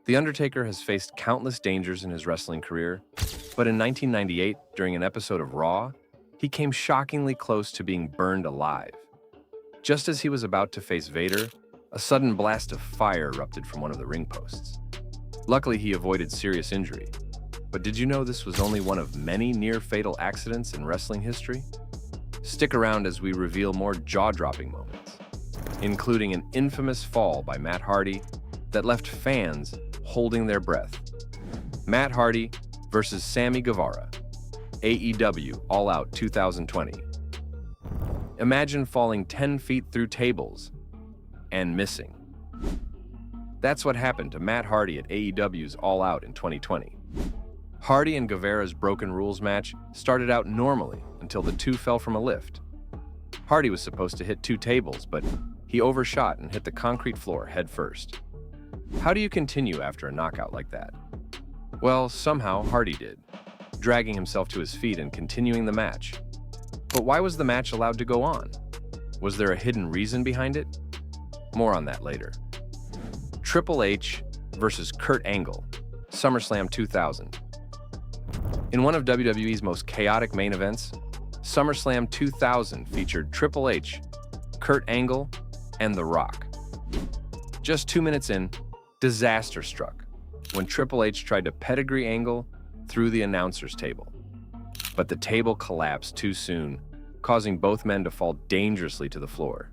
The Undertaker has faced countless dangers in his wrestling career, but in 1998, during an episode of Raw, he came shockingly close to being burned alive. Just as he was about to face Vader, a sudden blast of fire erupted from one of the ring posts. Luckily, he avoided serious injury. But did you know this was only one of many near-fatal accidents in wrestling history? Stick around as we reveal more jaw-dropping moments, including an infamous fall by Matt Hardy that left fans holding their breath. Matt Hardy versus Sammy Guevara, AEW All Out 2020. Imagine falling 10 feet through tables and missing. That's what happened to Matt Hardy at AEW's All Out in 2020. Hardy and Guevara's Broken Rules match started out normally until the two fell from a lift. Hardy was supposed to hit 2 tables, but he overshot and hit the concrete floor head first. How do you continue after a knockout like that? Well, somehow Hardy did, dragging himself to his feet and continuing the match. But why was the match allowed to go on? Was there a hidden reason behind it? More on that later. Triple H versus Kurt Angle, SummerSlam 2000. In one of WWE's most chaotic main events, SummerSlam 2000 featured Triple H, Kurt Angle, and The Rock. Just 2 minutes in, disaster struck when Triple H tried to pedigree Angle through the announcer's table. But the table collapsed too soon, causing both men to fall dangerously to the floor.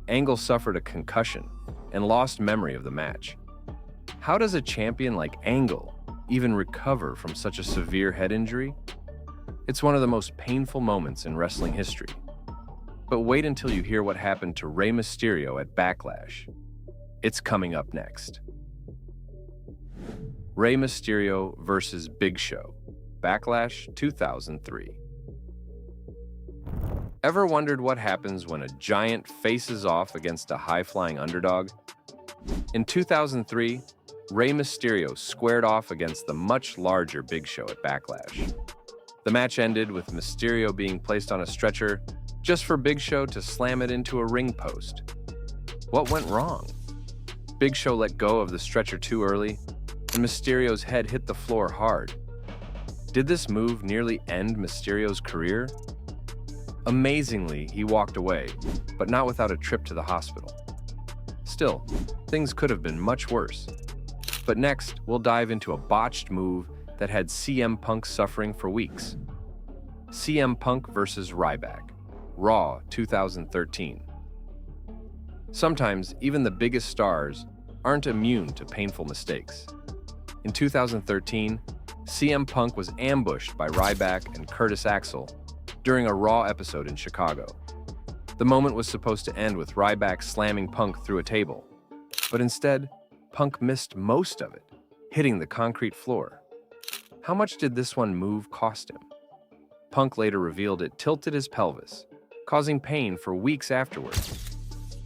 Angle suffered a concussion and lost memory of the match. How does a champion like Angle even recover from such a severe head injury? It's one of the most painful moments in wrestling history. But wait until you hear what happened to Rey Mysterio at Backlash. It's coming up next. Rey Mysterio versus Big Show, Backlash 2003. Ever wondered what happens when a giant faces off against a high-flying underdog? In 2003, Rey Mysterio squared off against the much larger Big Show at Backlash. The match ended with Mysterio being placed on a stretcher just for Big Show to slam it into a ring post. What went wrong? Big Show let go of the stretcher too early, and Mysterio's head hit the floor hard. Did this move nearly end Mysterio's career? Amazingly, he walked away, but not without a trip to the hospital. Still, things could have been much worse. But next, we'll dive into a botched move that had CM Punk suffering for weeks. CM Punk versus Ryback, Raw 2013. Sometimes, even the biggest stars aren't immune to painful mistakes. In 2013, CM Punk was ambushed by Ryback and Curtis Axel during a Raw episode in Chicago. The moment was supposed to end with Ryback slamming Punk through a table, but instead, Punk missed most of it, hitting the concrete floor. How much did this one move cost him? Punk later revealed it tilted his pelvis, causing pain for weeks afterwards.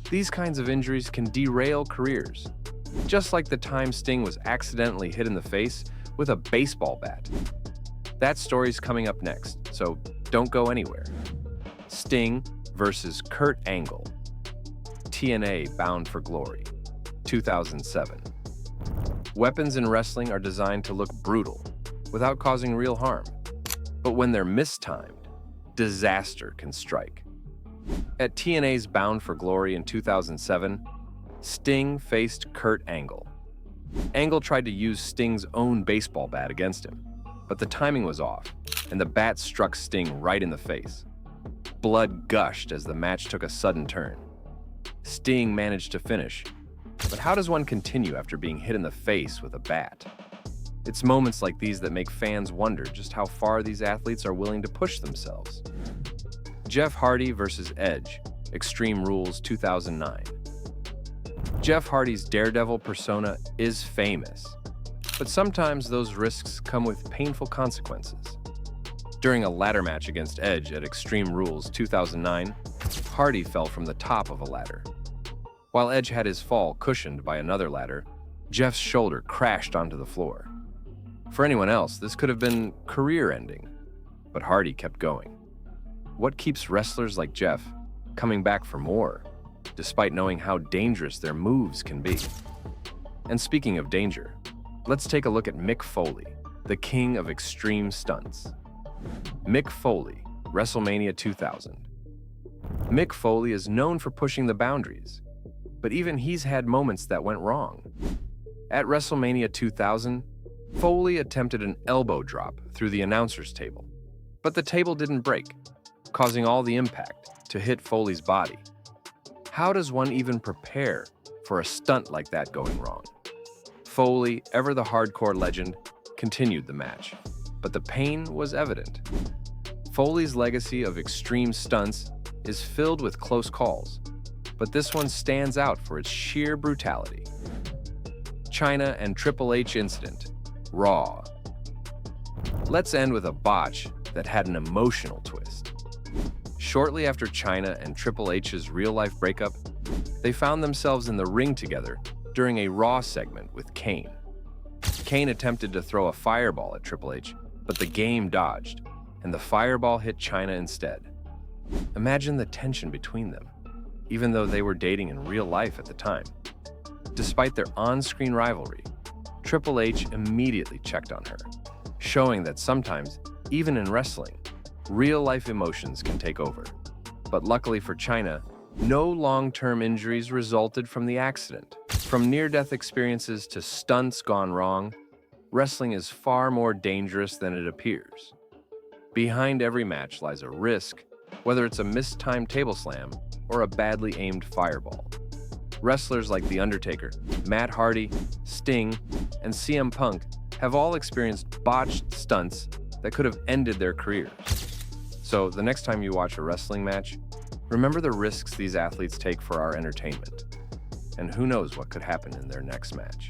These kinds of injuries can derail careers, just like the time Sting was accidentally hit in the face with a baseball bat. That story's coming up next, so don't go anywhere. Sting versus Kurt Angle, TNA Bound for Glory, 2007. Weapons in wrestling are designed to look brutal, without causing real harm. But when they're mistimed, disaster can strike. At TNA's Bound for Glory in 2007, Sting faced Kurt Angle. Angle tried to use Sting's own baseball bat against him, but the timing was off, and the bat struck Sting right in the face. Blood gushed as the match took a sudden turn. Sting managed to finish, but how does one continue after being hit in the face with a bat? It's moments like these that make fans wonder just how far these athletes are willing to push themselves. Jeff Hardy versus Edge, Extreme Rules 2009. Jeff Hardy's daredevil persona is famous, but sometimes those risks come with painful consequences. During a ladder match against Edge at Extreme Rules 2009, Hardy fell from the top of a ladder. While Edge had his fall cushioned by another ladder, Jeff's shoulder crashed onto the floor. For anyone else, this could have been career-ending, but Hardy kept going. What keeps wrestlers like Jeff coming back for more, despite knowing how dangerous their moves can be? And speaking of danger, Let's take a look at Mick Foley, the king of extreme stunts. Mick Foley, Wrestlemania 2000. Mick Foley is known for pushing the boundaries, but even he's had moments that went wrong. At WrestleMania 2000, Foley attempted an elbow drop through the announcer's table, but the table didn't break, causing all the impact to hit Foley's body. How does one even prepare for a stunt like that going wrong? Foley, ever the hardcore legend, continued the match, but the pain was evident. Foley's legacy of extreme stunts is filled with close calls, but this one stands out for its sheer brutality. China and Triple H incident, Raw. Let's end with a botch that had an emotional twist. Shortly after China and Triple H's real-life breakup, they found themselves in the ring together during a Raw segment with Kane. Kane attempted to throw a fireball at Triple H, but the game dodged, and the fireball hit China instead. Imagine the tension between them, even though they were dating in real life at the time. Despite their on-screen rivalry, Triple H immediately checked on her, showing that sometimes, even in wrestling, real-life emotions can take over. But luckily for China, no long-term injuries resulted from the accident. From near-death experiences to stunts gone wrong, wrestling is far more dangerous than it appears. Behind every match lies a risk, whether it's a mistimed table slam or a badly aimed fireball. Wrestlers like The Undertaker, Matt Hardy, Sting, and CM Punk have all experienced botched stunts that could have ended their careers. So the next time you watch a wrestling match, remember the risks these athletes take for our entertainment. And who knows what could happen in their next match.